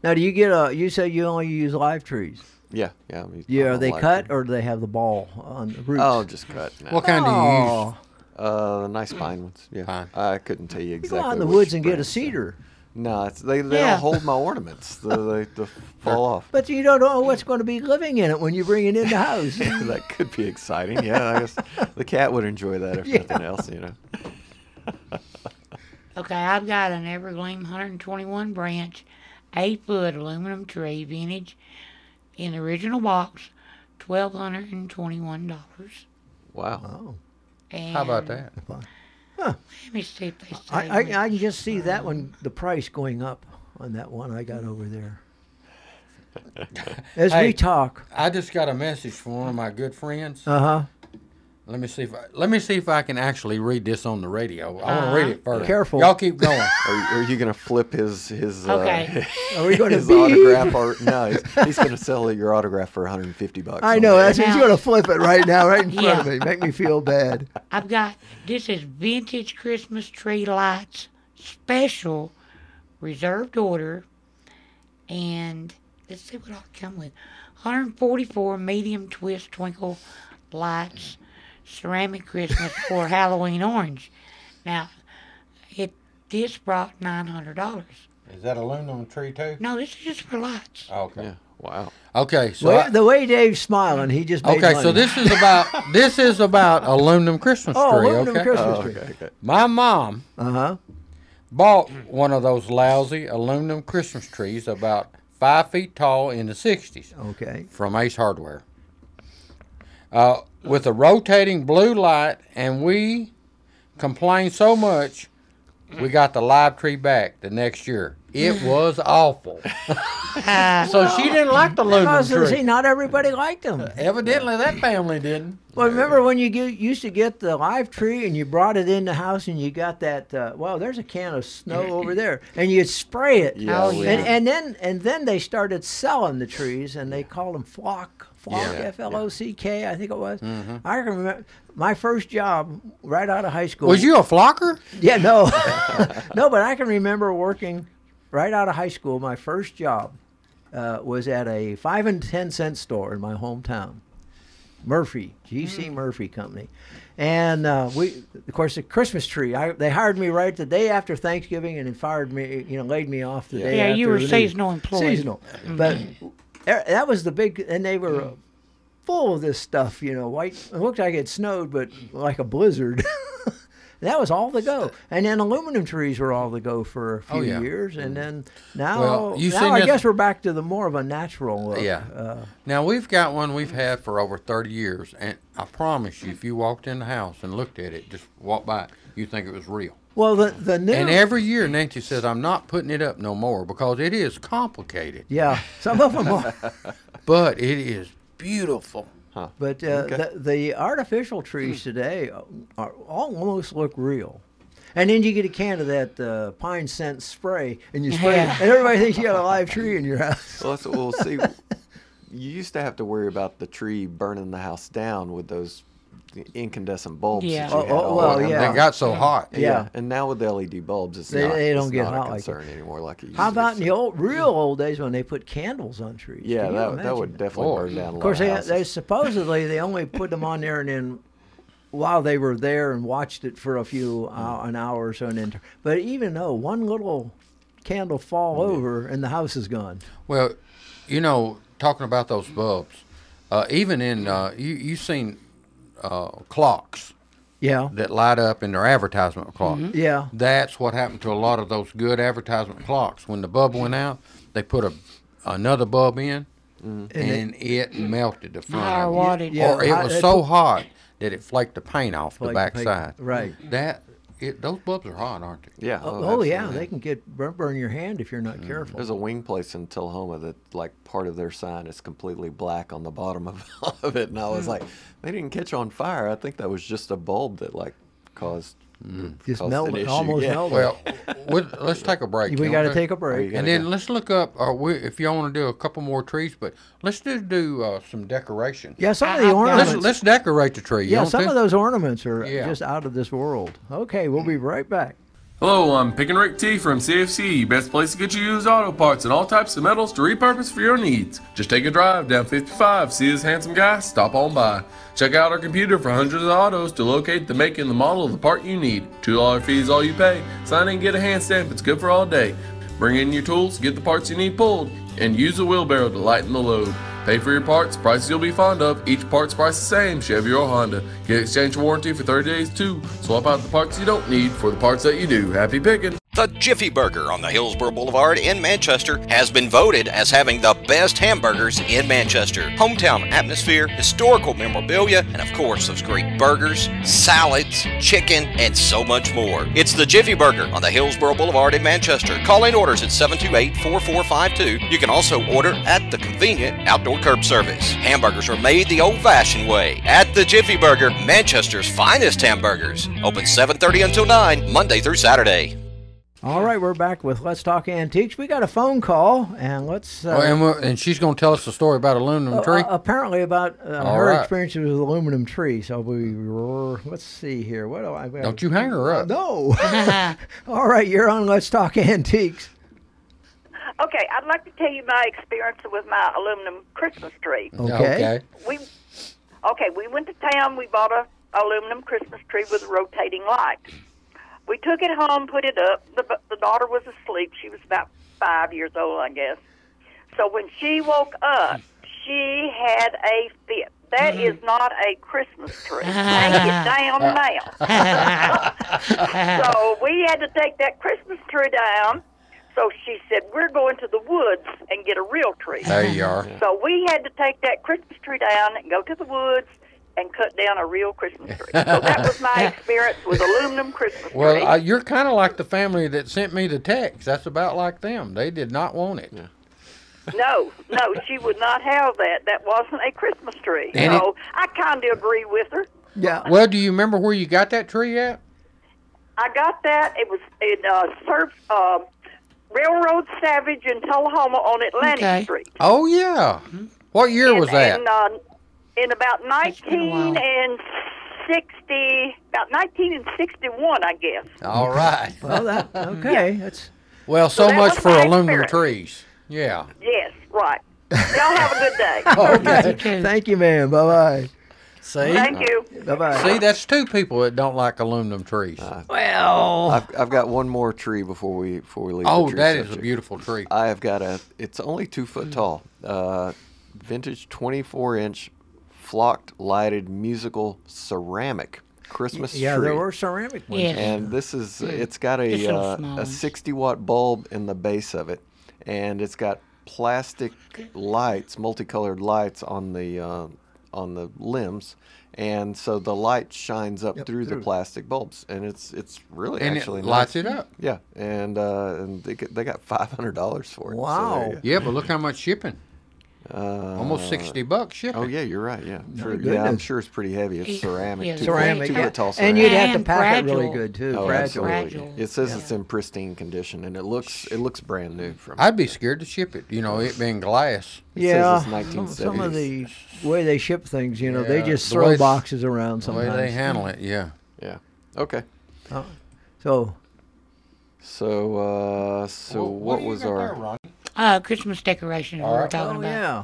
Now, do you get you say you only use live trees. Yeah. Yeah, I'm are a they live cut tree. or do they have the ball on the roots? Oh, just cut. No. What kind do you use? Oh, Nice pine ones. Yeah, Pine. I couldn't tell you you exactly. go out in the which woods and get a brand, so- cedar. No, they Yeah. don't hold my ornaments. They fall off. But you don't know what's going to be living in it when you bring it in the house. That could be exciting. Yeah, I guess the cat would enjoy that if nothing else. Okay, I've got an evergreen 121 branch, 8-foot aluminum tree, vintage, in the original box, $1,221. Wow. Oh, And How about that? Let me see if they say. I can just see that one, the price going up on that one I got over there. As Hey. we talk. I just got a message from one of my good friends. Uh-huh. Let me see if I can actually read this on the radio. I want to read it first. Careful. Y'all keep going. Are you gonna flip his Okay. Are we going to his autograph? Or no, he's gonna sell your autograph for $150. I know. That's he's Now- going to flip it right now, right in front of Yeah. me. Make me feel bad. I've got, this is vintage Christmas tree lights, special, reserved order, and let's see what I'll come with. 144 medium twist twinkle lights, ceramic Christmas for Halloween orange. Now, this brought $900. Is that aluminum tree too? No, this is just for lights. Okay. Yeah. Wow. Okay. So The way Dave's smiling, he just made okay. money. So this is about aluminum Christmas tree. aluminum okay. Christmas Oh, tree. okay. My mom Uh-huh. bought one of those lousy aluminum Christmas trees about 5 feet tall in the 60s Okay. from Ace Hardware. With a rotating blue light, and we complained so much, we got the live tree back the next year. It was awful. So she didn't like the aluminum Because, see, tree. not everybody liked them. Evidently, that family didn't. Well, remember when you used to get the live tree and you brought it in the house and you got that, well, there's a can of snow over there, and you'd spray it. Yeah, Oh, we- yeah. And then they started selling the trees, and they called them flock, Yeah. F-L-O-C-K, I think it was. I can remember my first job right out of high school. Was you a flocker? Yeah, no. No, but I can remember working right out of high school. My first job was at a 5 and 10 cent store in my hometown. Murphy, G.C. Murphy Company. And of course, the Christmas tree, they hired me right the day after Thanksgiving and then fired me, laid me off the day Yeah, after. you were New- seasonal employee. Seasonal. But that was the big, and they were full of this stuff, white. It looked like it snowed, but like a blizzard. That was all the go. And then aluminum trees were all the go for a few yeah. years. And then now, Well, you now seen I this- guess we're back to the more of a natural look. Yeah. Now, we've got one we've had for over 30 years, and I promise you, if you walked in the house and looked at it, just walk by it, you'd think it was real. Well, the new. And every year, Nancy says, I'm not putting it up no more because it is complicated, Yeah, some of them are. but it is beautiful. But the artificial trees today almost look real. And then you get a can of that pine scent spray, and you spray it, and everybody thinks you got a live tree in your house. Well, we'll see. You used to have to worry about the tree burning the house down with those incandescent bulbs. Yeah. That you had Oh, all well, around. yeah. They got so hot. Yeah. And now with the LED bulbs, it's They- not, they don't it's get not hot a like concern anymore like it used How to be. about in the real old days when they put candles on trees? Yeah, Can you that imagine? would definitely Boy. burn down a lot Of course, of they houses. supposedly they only put them on there and then while they were there and watched it for a few an hour or so, and then. But even though one little candle fall over and the house is gone. Well, talking about those bulbs, even in, you've seen clocks Yeah, that light up in their advertisement clock. yeah. That's what happened to a lot of those good advertisement clocks. When the bulb went out, they put another bulb in, and it melted the front. Higher of it. wattage. Yeah. Or it was They so put- hot that it flaked the paint off the Flaked back the paint, side. right. Those bulbs are hot, aren't they? Yeah. Oh yeah, absolutely. they can burn your hand if you're not careful. There's a wing place in Tullahoma that, like, part of their sign is completely black on the bottom of it, and I was like, they didn't catch on fire. I think that was just a bulb that caused Just caused melted, an issue. almost Yeah. melted. Well, let's take a break. we don't got to we? take a break. Yeah. And then let's look up, if y'all want to do a couple more trees, but let's do some decoration. Yeah, some of the I've got- ornaments. Let's decorate the tree. you Yeah, don't some think? of those ornaments are Yeah. just out of this world. Okay, we'll be right back. Hello, I'm Pick and Rick T from CFC, best place to get you used auto parts and all types of metals to repurpose for your needs. Just take a drive down 55, see this handsome guy, stop on by. Check out our computer for hundreds of autos to locate the make and the model of the part you need. $2 fee is all you pay. Sign in and get a hand stamp, it's good for all day. Bring in your tools, get the parts you need pulled, and use a wheelbarrow to lighten the load. Pay for your parts, prices you'll be fond of. Each part's price the same, Chevy or Honda. Get exchange warranty for 30 days too. Swap out the parts you don't need for the parts that you do. Happy picking! The Jiffy Burger on the Hillsborough Boulevard in Manchester has been voted as having the best hamburgers in Manchester. Hometown atmosphere, historical memorabilia, and of course those great burgers, salads, chicken, and so much more. It's the Jiffy Burger on the Hillsborough Boulevard in Manchester. Call in orders at 728-4452. You can also order at the convenient outdoor curb service. Hamburgers are made the old-fashioned way at the Jiffy Burger, Manchester's finest hamburgers. Open 7:30 until 9, Monday through Saturday. All right, we're back with Let's Talk Antiques. We got a phone call, and let's... and she's going to tell us a story about aluminum tree? Apparently about her right. experience with aluminum tree. So let's see here. What do I... Don't you hang her up. No. All right, you're on Let's Talk Antiques. Okay, I'd like to tell you my experience with my aluminum Christmas tree. Okay. We went to town. We bought a aluminum Christmas tree with a rotating light. We took it home, put it up. The daughter was asleep. She was about 5 years old, I guess. So when she woke up, she had a fit. That is not a Christmas tree. Take it down now. So we had to take that Christmas tree down. So she said, we're going to the woods and get a real tree. There you are. So we had to take that Christmas tree down and go to the woods and cut down a real Christmas tree. So that was my experience with aluminum Christmas tree. Well, you're kind of like the family that sent me the text. That's about like them. They did not want it. Yeah. No, she would not have that. That wasn't a Christmas tree. And so I kind of agree with her. Yeah. Well, do you remember where you got that tree at? I got that. It was in Railroad Savage in Tullahoma on Atlantic Street. Oh, yeah. What year was that? In about 1961, I guess. All right. Well, okay. That's... Well, so that much was for my aluminum experience. trees. Yeah. Yes, right. Y'all have a good day. Okay. Thank you, ma'am. Bye-bye. See? Thank you. Bye-bye. See, that's two people that don't like aluminum trees. Well... I've got one more tree before we leave. Oh, the tree that is subject. a beautiful tree. I have got it's only 2 foot tall, vintage 24-inch flocked lighted musical ceramic Christmas tree. Yeah, there were ceramic ones. Yeah. And this is, it's got Just little small a ones. 60-watt bulb in the base of it, and it's got plastic lights, multicolored lights on the limbs, and so the light shines up through the plastic bulbs, and it's really And actually it nice. lights it up. Yeah, and they got $500 for it. so Wow. there you go. Yeah, but look how much shipping. Almost $60 shipping. Oh yeah, you're right. Yeah, My sure. Yeah, I'm goodness. sure it's pretty heavy. It's ceramic. Yeah, too. Ceramic. 2 foot tall And ceramic. you'd have to And pack it really fragile. good, too. Oh, Fragile. absolutely. It says it's in pristine condition, and it looks brand new. From I'd be scared to ship it. You know, it being glass. Yeah, says it's some of 1970s. the way they ship things, they Yeah, just the throw way- boxes around The sometimes. way they handle it, yeah. Yeah. Okay. So, So what was our? Christmas decorations we All were right. talking about. yeah.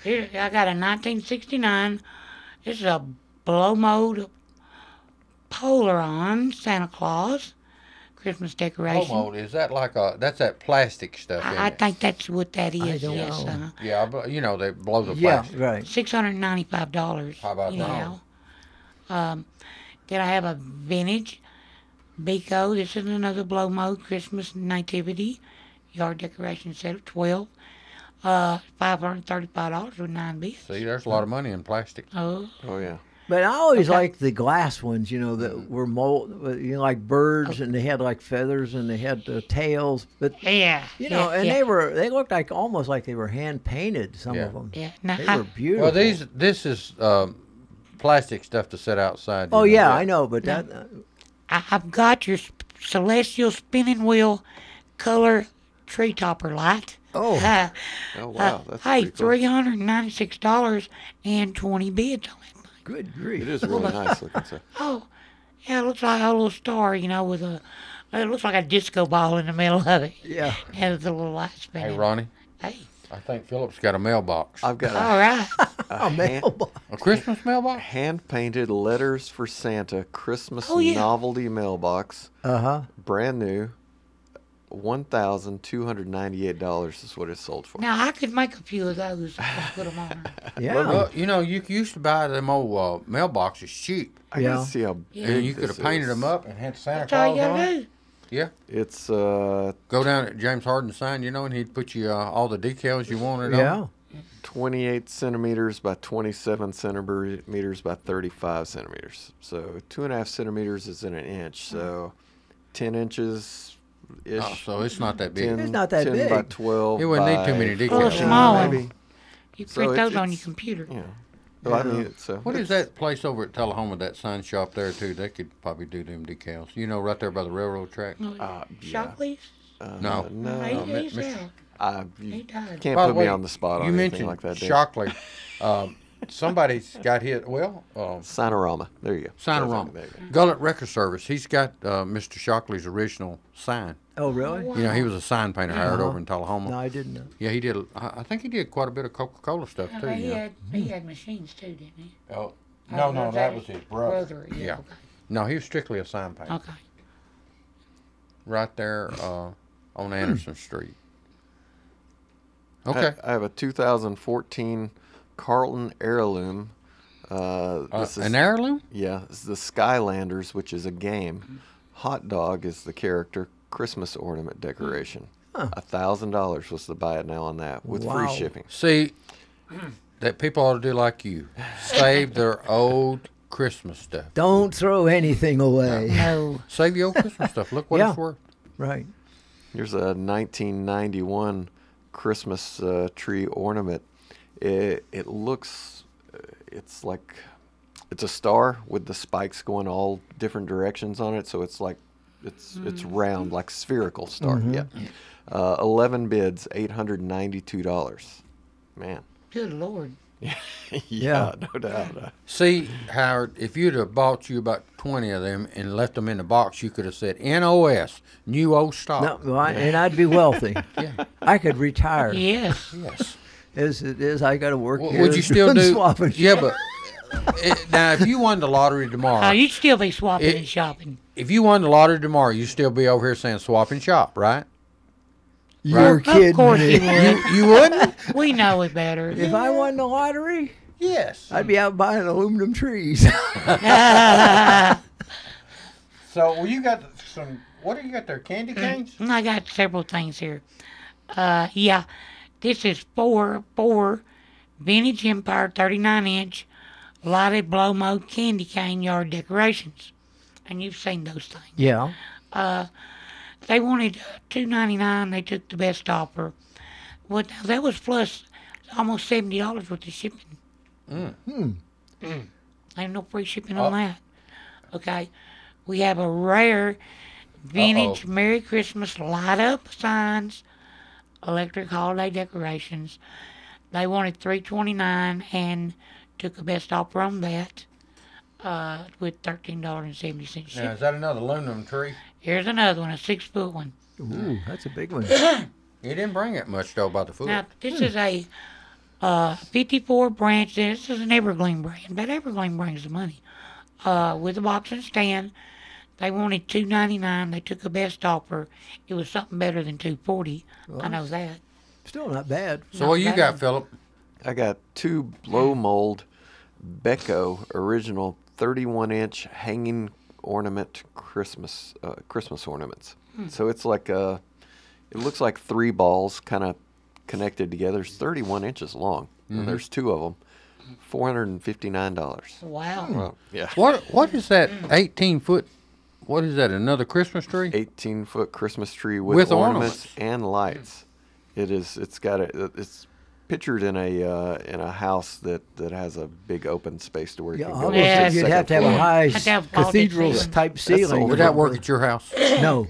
Here, I got a 1969. This is a blow mold Polaron Santa Claus Christmas decoration. Blow mold, is that like that's that plastic stuff in I it? think that's what that is. I don't Yes. know. Yeah, but you know, they blow the Yeah, plastic. right. $695. How about anyhow. Then I have a vintage Bico. This is another blow mold Christmas nativity yard decoration set of 12. $535 with 9 bits. See, there's a lot of money in plastic. Oh, Oh yeah. But I always liked the glass ones, that were like birds, and they had like feathers, and they had tails. But yeah. and they looked like almost like they were hand painted. Some Yeah. of them. Yeah. Now, They were beautiful. Well, this is plastic stuff to set outside. Oh you know. yeah, I know, but that. I've got your celestial spinning wheel color tree topper light. Oh. Oh wow. That's Hey, pretty cool. $396 and 20 bids on it. Good grief. It is really nice looking. So. Oh, yeah, it looks like a little star, with it looks like a disco ball in the middle of it. Yeah. And the little light spinning. Hey, Ronnie, Hey, I think Philip's got a mailbox. I've got all right. A mailbox. A Christmas mailbox? hand painted letters for Santa Christmas Oh, yeah. novelty mailbox, brand new. $1,298 is what it's sold for. Now, I could make a few of those and put them on her. Yeah. Well, you used to buy them old mailboxes cheap. I Yeah. gotta see how Yeah. And big you could this have painted is. them up and had Santa That's all Claus you on gotta it. do. Yeah. It's Go down at James Harden's sign, and he'd put you all the decals you wanted Yeah. on. 28 centimeters by 27 centimeters by 35 centimeters. So 2.5 centimeters is in an inch. So 10 inches ish. Oh, so it's not that big. It's not that 10 big. by 12. It wouldn't need too by many decals. 14, Small. maybe. You So print it's- those on your it's- computer. Yeah. Well, I mean, it's What is that place over at Tullahoma, that sign shop there, too? They could probably do them decals. Right there by the railroad track? yeah. Shockley's? No. He's Mr. out. You He died. can't By the put me way, on the spot on you anything mentioned like that. Dave. Shockley. Somebody's got his, Sinorama. There you go. Sign-a-rama. There you go. Gullet Record Service. He's got Mr. Shockley's original sign. Oh, really? He was a sign painter hired over in Tullahoma. No, I didn't know. Yeah, he did. I think he did quite a bit of Coca-Cola stuff, too. He had machines too, didn't he? Oh, Oh, no, was that that was his brother. Brother, yeah. Yeah. No, he was strictly a sign painter. Okay. Right there on Anderson Street. Okay. I have a 2014 Carlton Heirloom. This is An heirloom? Yeah, it's the Skylanders, which is a game. Hot Dog is the character. Christmas ornament decoration. $1,000 was the buy it now on that with free Wow. shipping. See, that people ought to do like you. Save their old Christmas stuff. Don't throw anything away. No. Save your old Christmas stuff. Look what Yeah. it's worth. Right. Here's a 1991 Christmas tree ornament. It looks, it's like, it's a star with the spikes going all different directions on it. So it's like, it's round, like spherical star. Yeah. 11 bids, $892. Man. Good Lord. Yeah, no doubt. See, Howard, if you'd have bought you about 20 of them and left them in the box, you could have said NOS, new old stock. No, and I'd be wealthy. Yeah. I could retire. Yes. Yes. As it is, I got to work here. Would you still do? Swapping. Yeah, but now if you won the lottery tomorrow, You'd still be swapping It- and shopping. if you won the lottery tomorrow, you'd still be over here saying swap and shop, right? You're Of kidding course me. you would. You wouldn't? We know it better. If I won the lottery, Yes. I'd be out buying aluminum trees. So, well, you got some. What do you got there? Candy canes? I got several things here. Yeah, this is four vintage Empire 39-inch lighted blow mode candy cane yard decorations, and you've seen those things. Yeah. They wanted $2.99. They took the best offer. Well, now that was plus almost $70 worth of shipping. Ain't no free shipping on that. Okay, we have a rare vintage Merry Christmas light up signs, electric holiday decorations. They wanted $3.29 and took the best offer on that with $13.70 shipping. Now, is that another aluminum tree? Here's another one, a 6-foot one. Ooh, that's a big one. You didn't bring it much, though, by the foot. Now, this is a 54 branch. This is an Evergreen brand, but Evergreen brings the money. With a box and stand. They wanted $2.99. They took the best offer. It was something better than $2.40. I know that. Still not bad. So, what you got, Philip? I got two blow mold Beko original 31-inch hanging ornament Christmas ornaments. So it's like it looks like three balls kind of connected together. It's 31 inches long. And there's two of them. $459. Wow. Well, yeah. What is that 18-foot? What is that, another Christmas tree? 18-foot Christmas tree with, With ornaments and lights. It's pictured in a house that has a big open space to where you Yeah, can go. almost Yeah. to the you'd have to have second a floor. high Have to have vaulted cathedral ceiling. type ceiling. Would that work at your house? No.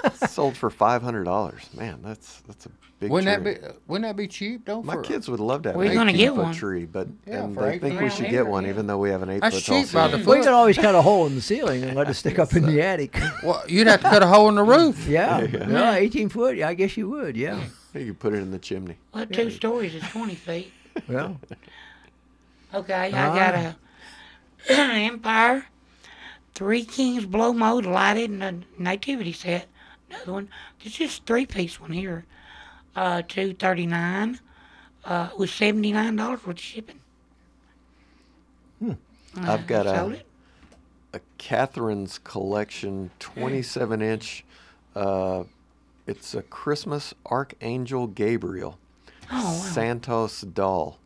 It's sold for $500. Man, that's a big Wouldn't tree. that be cheap though? My for- kids would love to have We're an gonna get 18-foot one. tree, but Yeah, and for they think we 18 should around get here, one, yeah. even though we have an 8 That's foot tall cheap by the ceiling. We could always cut a hole in the ceiling and let it stick up in the attic. Well, you'd have to cut a hole in the roof. Yeah. No, 18 foot. I guess you would. Yeah. You could put it in the chimney. Well, 2 stories is 20 feet. Well, Okay, I got a Empire 3 Kings blow mode lighted and a nativity set. Another one. This is 3-piece one here. $239 with $79 worth of shipping. I've got sold it. a Catherine's collection 27-inch It's a Christmas Archangel Gabriel Oh, wow. Santos doll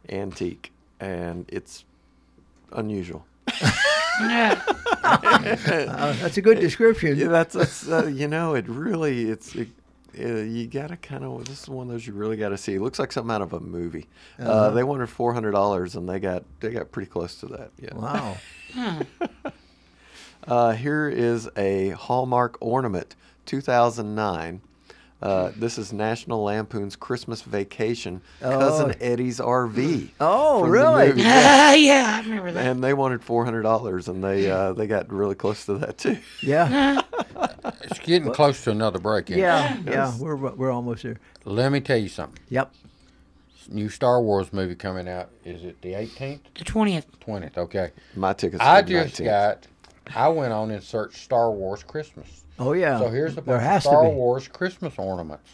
antique, and it's unusual. Yeah. That's a good description. Yeah, that's you know, it really you gotta kind of, this is one of those you really gotta see. It looks like something out of a movie. They wanted $400 and they got pretty close to that. Yeah. Wow. Here is a Hallmark ornament, 2009. This is National Lampoon's Christmas Vacation, Cousin Eddie's RV. Oh, from the really? movie. Yeah, I remember that. And they wanted $400, and they got really close to that too. Yeah. It's getting close to another break. Isn't it? Yeah. We're almost there. Let me tell you something. Yep. New Star Wars movie coming out. Is it the 18th? The 20th. 20th. Okay. My tickets. I for the just 19th. I went on and searched Star Wars Christmas. Oh yeah. So here's a there bunch of has Star to be. Wars Christmas ornaments.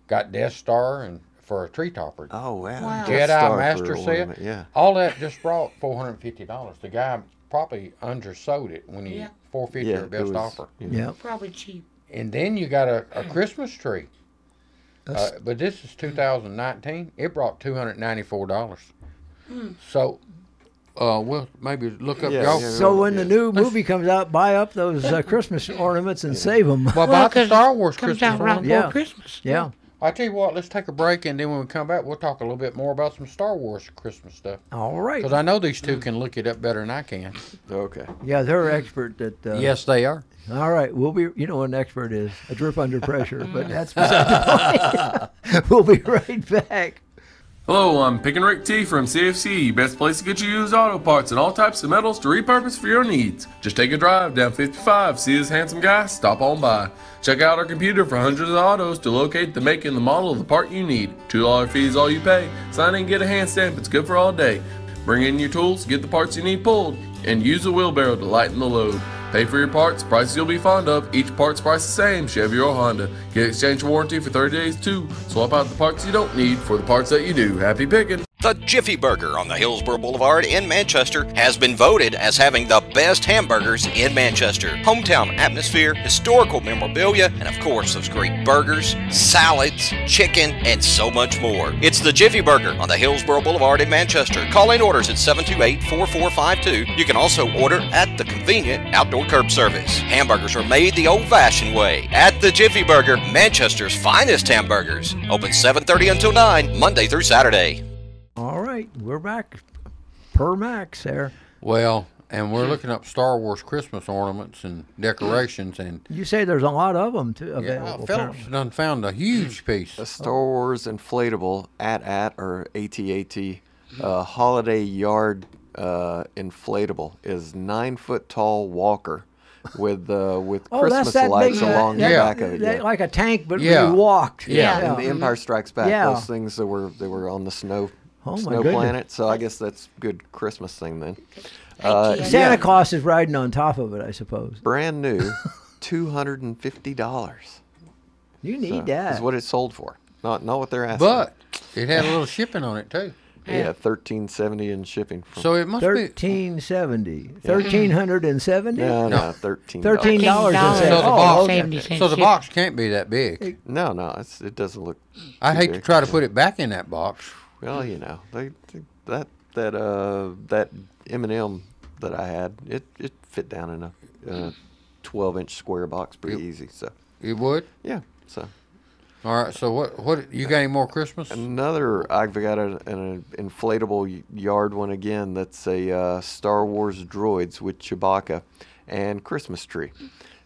Got Death Star and for a tree topper. Oh wow. Wow. Death Jedi Star for Master an set. ornament, yeah. All that just brought $450. The guy probably undersold it when he Yeah. $450 Yeah, or it best was- offer. Yep. Probably cheap. And then you got a Christmas tree. But this is 2019. It brought $294. So we'll maybe look up Yeah, y'all. yeah. So when the new movie comes out, buy up those Christmas ornaments and save them. Well, about the 'cause Star Wars comes Christmas out right ornament. before Yeah. Christmas. Yeah. I tell you what, let's take a break, and then when we come back, we'll talk a little bit more about some Star Wars Christmas stuff. All right. Because I know these two can look it up better than I can. Okay. Yeah, they're expert at. Yes, they are. All right, we'll be. You know what an expert is? A drip under pressure. But that's beside the point. We'll be right back. Hello, I'm Pick and Rick T from CFC, best place to get you used auto parts and all types of metals to repurpose for your needs. Just take a drive down 55, see this handsome guy, stop on by. Check out our computer for hundreds of autos to locate the make and the model of the part you need. $2 fee is all you pay. Sign in and get a hand stamp, it's good for all day. Bring in your tools, get the parts you need pulled, and use a wheelbarrow to lighten the load. Pay for your parts, prices you'll be fond of. Each part's price the same, Chevy or Honda. Get exchange warranty for 30 days too. Swap out the parts you don't need for the parts that you do. Happy picking! The Jiffy Burger on the Hillsborough Boulevard in Manchester has been voted as having the best hamburgers in Manchester. Hometown atmosphere, historical memorabilia, and of course those great burgers, salads, chicken, and so much more. It's the Jiffy Burger on the Hillsborough Boulevard in Manchester. Call in orders at 728-4452. You can also order at the convenient outdoor curb service. Hamburgers are made the old-fashioned way at the Jiffy Burger, Manchester's finest hamburgers. Open 7:30 until 9, Monday through Saturday. All right, we're back. Per Max there. Well, and we're looking up Star Wars Christmas ornaments and decorations, and You say there's a lot of them too yeah, available. Phillips done found a huge piece. A Star Wars inflatable at or AT-AT holiday yard inflatable is 9-foot tall walker with Oh, that's Christmas that lights big, along the yeah. back of it. Yeah. Like a tank, but Yeah. we walked. Yeah. And the Empire Strikes Back, Yeah. those things that were on the snow Oh, my snow goodness. planet. So I guess that's a good Christmas thing then. AT&T. Santa Claus is riding on top of it, I suppose. Brand new, $250. You need So, that. is what it sold for. Not what they're asking. But it had a little shipping on it too. yeah, $13.70 in shipping. From, So it must be. 1370. 1370. no, $13. $13 $13. and So the oh, box, okay. 70 cents so the shipping. box can't be that big. No, it doesn't look. I too hate to big. try to put it back in that box. Well, you know, that M&M that I had, it fit down in a 12-inch square box pretty easy. So It would. yeah, so. All right. So what? You got any more Christmas? Another, I've got an inflatable yard one again. That's a Star Wars droids with Chewbacca and Christmas tree,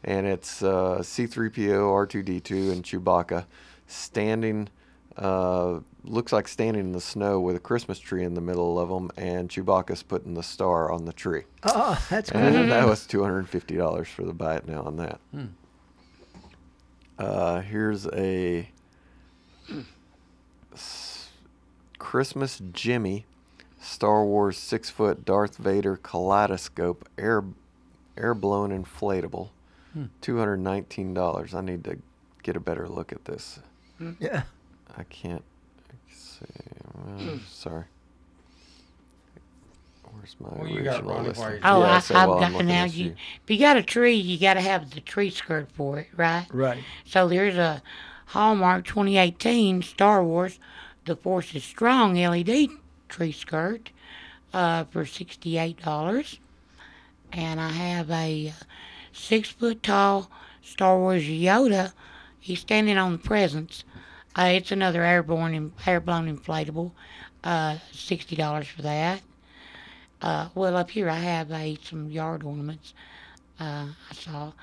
and it's C-3PO, R2-D2, and Chewbacca standing. Looks like standing in the snow with a Christmas tree in the middle of them, and Chewbacca's putting the star on the tree. Oh, that's cool. And that was $250 for the buy it now on that. Here's a Christmas Jimmy Star Wars 6-foot Darth Vader kaleidoscope air blown inflatable. $219. I need to get a better look at this. Yeah. I can't see. Sorry. Where's my Well, you got original Ronnie listing? White. Oh, Yeah, I've so while I'm got looking now. at If you got a tree, you got to have the tree skirt for it, right? Right. So there's a Hallmark 2018 Star Wars The Force is Strong LED tree skirt for $68. And I have a 6 foot tall Star Wars Yoda. He's standing on the presents. It's another airborne airborne inflatable. $60 for that. Well, up here I have some yard ornaments. I saw,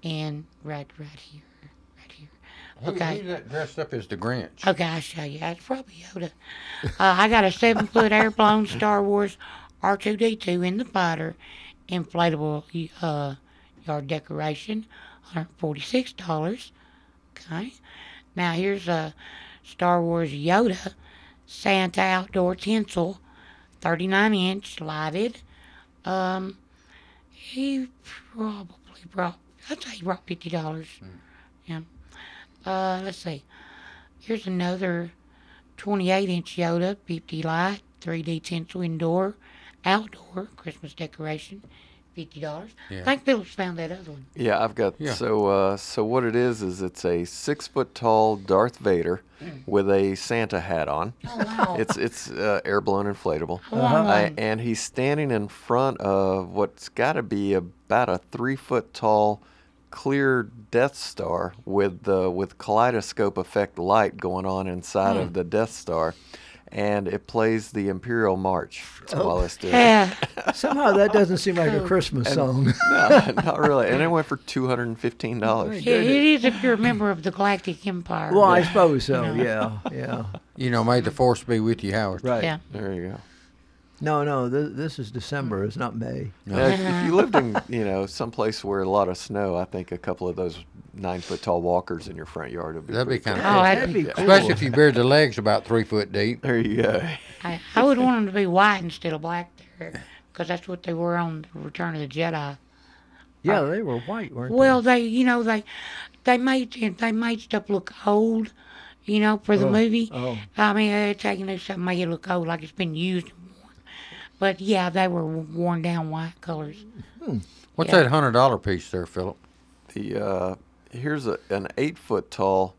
and right here. Who's that dressed up as the Grinch? Okay, I'll show you. It's probably Yoda. I got a 7 foot air-blown Star Wars R2D2 in the fighter inflatable yard decoration, $146. Okay. Now here's a Star Wars Yoda Santa outdoor tinsel, 39-inch lighted. He probably brought, I'd say he brought $50. Yeah. Let's see. Here's another 28-inch Yoda, 50 light, 3D tinsel outdoor Christmas decoration, $50. Yeah. I think Phillips found that other one. Yeah, I've got Yeah. so what it is it's a 6 foot tall Darth Vader with a Santa hat on. Oh wow! It's air blown inflatable. I want one. And he's standing in front of what's got to be about a 3 foot tall clear Death Star with kaleidoscope effect light going on inside of the Death Star, and it plays the Imperial March while it's doing it. Yeah. Somehow that doesn't seem like a Christmas song. No, not really. And it went for $215. It is if you're a member of the Galactic Empire. Well, I suppose so. Yeah. You know, may the force be with you, Howard. Right. Yeah. There you go. No. This is December. It's not May. No. Now, if you lived in someplace where a lot of snow, I think a couple of those 9 foot tall walkers in your front yard would be That'd be pretty kind Oh, of that'd be cool. especially if you buried the legs about 3 foot deep. There you go. I would want them to be white instead of black there, because that's what they were on the Return of the Jedi. Yeah, they were white, weren't Well, they made stuff look old, for the movie. Oh. I mean, they're taking this stuff, make it look old, like it's been used and worn. But yeah, they were worn down white colors. What's Yeah. that $100 piece there, Philip? Here's an 8 foot tall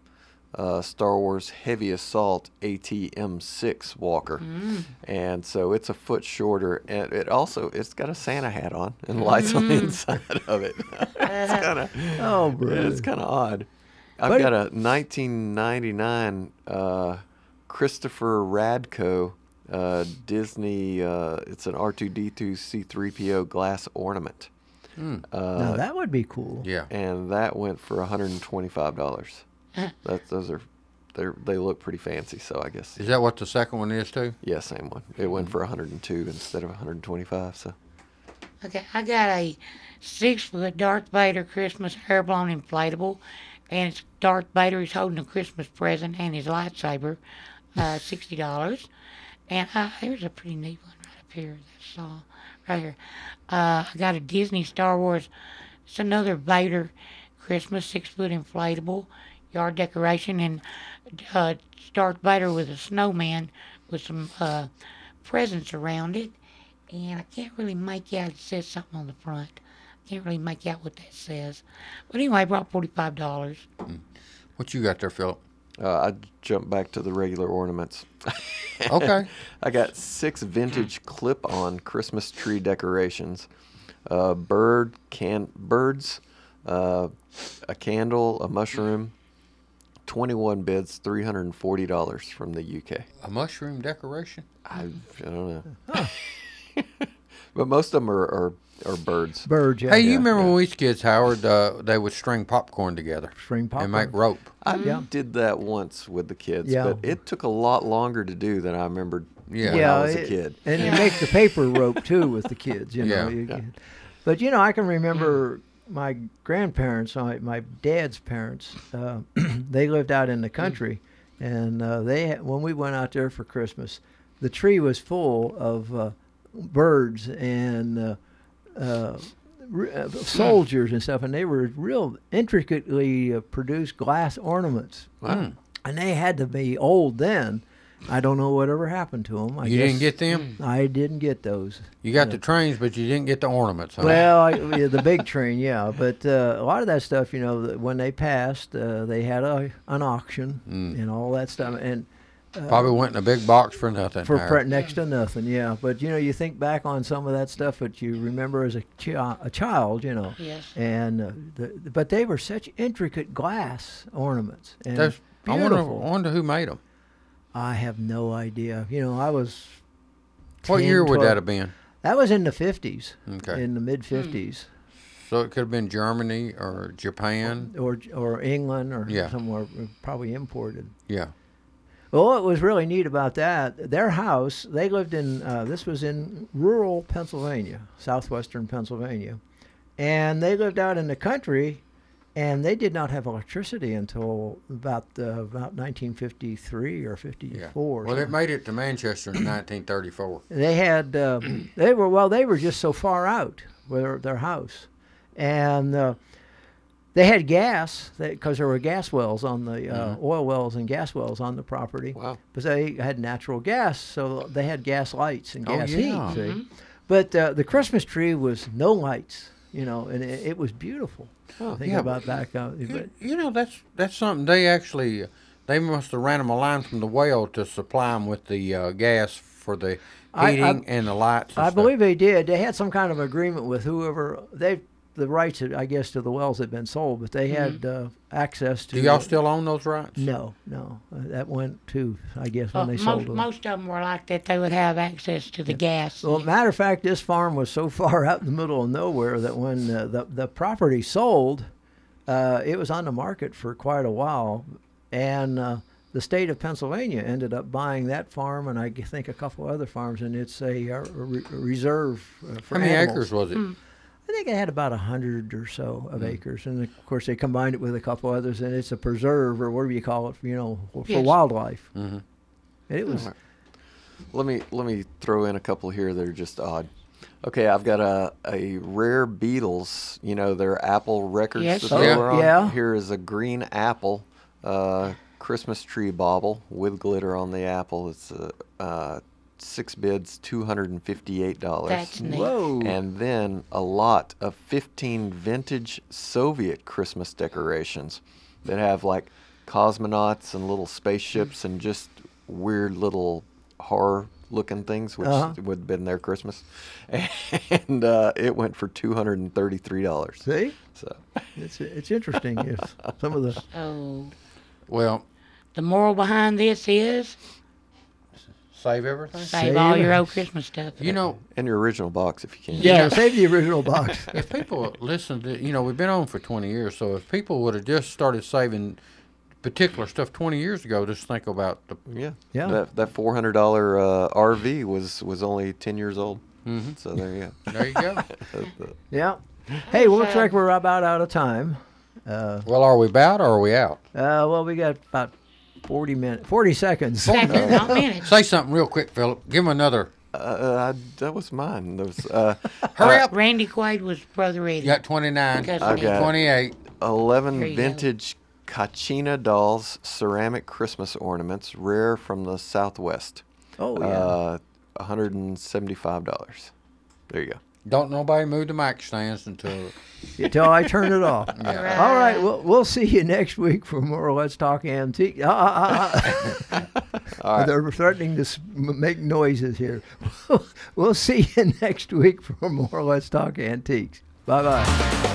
Star Wars Heavy Assault ATM-6 walker, and so it's a foot shorter, and it's got a Santa hat on and lights on the inside of it. Oh, bro. It's kind of odd. I've But got a 1999 Christopher Radko Disney. It's an R2D2 C3PO glass ornament. Now that would be cool. Yeah. And that went for $125. They look pretty fancy, so I guess. Is that what the second one is, too? Yeah, same one. It went for 102 instead of 125. So Okay, I got a 6 foot Darth Vader Christmas air-blown inflatable, and it's Darth Vader. He's holding a Christmas present and his lightsaber, $60. And here's a pretty neat one right up here. That's right here. I got a Disney Star Wars. It's another Vader Christmas 6 foot inflatable yard decoration, and Darth Vader with a snowman with some presents around it. And I can't really make out, it says something on the front. I can't really make out what that says. But anyway, I brought $45. What you got there, Philip? I jumped back to the regular ornaments. Okay. I got 6 vintage clip-on Christmas tree decorations. Birds, a candle, a mushroom. 21 bids, $340 from the UK. A mushroom decoration? I don't know. But most of them are birds. Birds, yeah. Hey, you remember when we was kids, Howard, they would string popcorn together String popcorn. and make rope. I Yeah. did that once with the kids, Yeah. but it took a lot longer to do than I remembered Yeah. when I was a kid. And you make the paper rope too with the kids, Yeah. But I can remember my grandparents, my dad's parents. They lived out in the country, and when we went out there for Christmas, the tree was full of birds and soldiers and stuff, and they were real intricately produced glass ornaments. Wow. And they had to be old then, I don't know whatever happened to them. You didn't get them? I didn't get those. You got the trains, but you didn't get the ornaments, huh? Well, yeah, the big train, yeah. But a lot of that stuff, you know, when they passed, they had an auction and all that stuff. And probably went in a big box for nothing. For next to nothing, yeah. But, you know, you think back on some of that stuff that you remember as a child, you know. Yes. And but they were such intricate glass ornaments. And I beautiful. wonder who made them. I have no idea. You know, I was. What 10, year would 12. that have been? That was in the 50s. Okay. In the mid 50s. So it could have been Germany or Japan. Or England or Yeah. somewhere, probably imported. Yeah. Well, what was really neat about that, their house, they lived in, this was in rural Pennsylvania, southwestern Pennsylvania. And they lived out in the country, and they did not have electricity until about 1953 or 54. Well, it made it to Manchester in 1934. They had, they were just so far out with their house. And they had gas, because there were gas wells on the, oil wells and gas wells on the property. Wow. But they had natural gas, so they had gas lights and gas heat. See? But the Christmas tree was no lights, you know, and it was beautiful. Think about back out. You know, that's something they must have ran them a line from the well to supply them with the gas for the heating and the lights. And I stuff. believe they did. They had some kind of agreement with whoever the rights, I guess, to the wells had been sold, but they had access to. Do y'all still own those rights? No. That went to, I guess, when they sold them. Most of them were like that. They would have access to the gas. Well, matter of fact, this farm was so far out in the middle of nowhere that when the property sold, it was on the market for quite a while, and the state of Pennsylvania ended up buying that farm, and I think a couple other farms, and it's a reserve for How many animals. acres was it? I think it had about 100 or so of acres, and of course they combined it with a couple others, and it's a preserve or whatever you call it, you know, for wildlife. And it was. Let me throw in a couple here that are just odd. Okay, I've got a rare Beatles, you know, their Apple records Yes. that they were on. Yeah. Here is a green apple Christmas tree bauble with glitter on the apple. It's 6 bids, $258. That's neat. Whoa. And then a lot of 15 vintage Soviet Christmas decorations that have like cosmonauts and little spaceships and just weird little horror looking things, which would have been their Christmas. And it went for $233. See? So It's interesting. If some of the. So Well, the moral behind this is save everything. save all your old Christmas stuff. You know, in your original box if you can. Yeah, save the original box. if people listen to, you know, we've been on for 20 years, so if people would have just started saving particular stuff 20 years ago, just think about the. Yeah. That $400 RV was only 10 years old. So there you go. There you go. Yeah. Hey, well, looks like we're about out of time. Well, are we about or are we out? Well, we got about 40 seconds. Seconds, not minutes. Say something real quick, Philip. Give him another. That was mine. That was, Hurry up. Randy Quaid was Brother Eddie. You got 29. Because I've got 28. 11 There you vintage Kachina dolls ceramic Christmas ornaments, rare from the Southwest. Oh, yeah. $175. There you go. Don't nobody move the mic stands until. Until I turn it off. Yeah. All right. Well, we'll see you next week for more Let's Talk Antique. All right. They're threatening to make noises here. We'll see you next week for more Let's Talk Antiques. Bye-bye.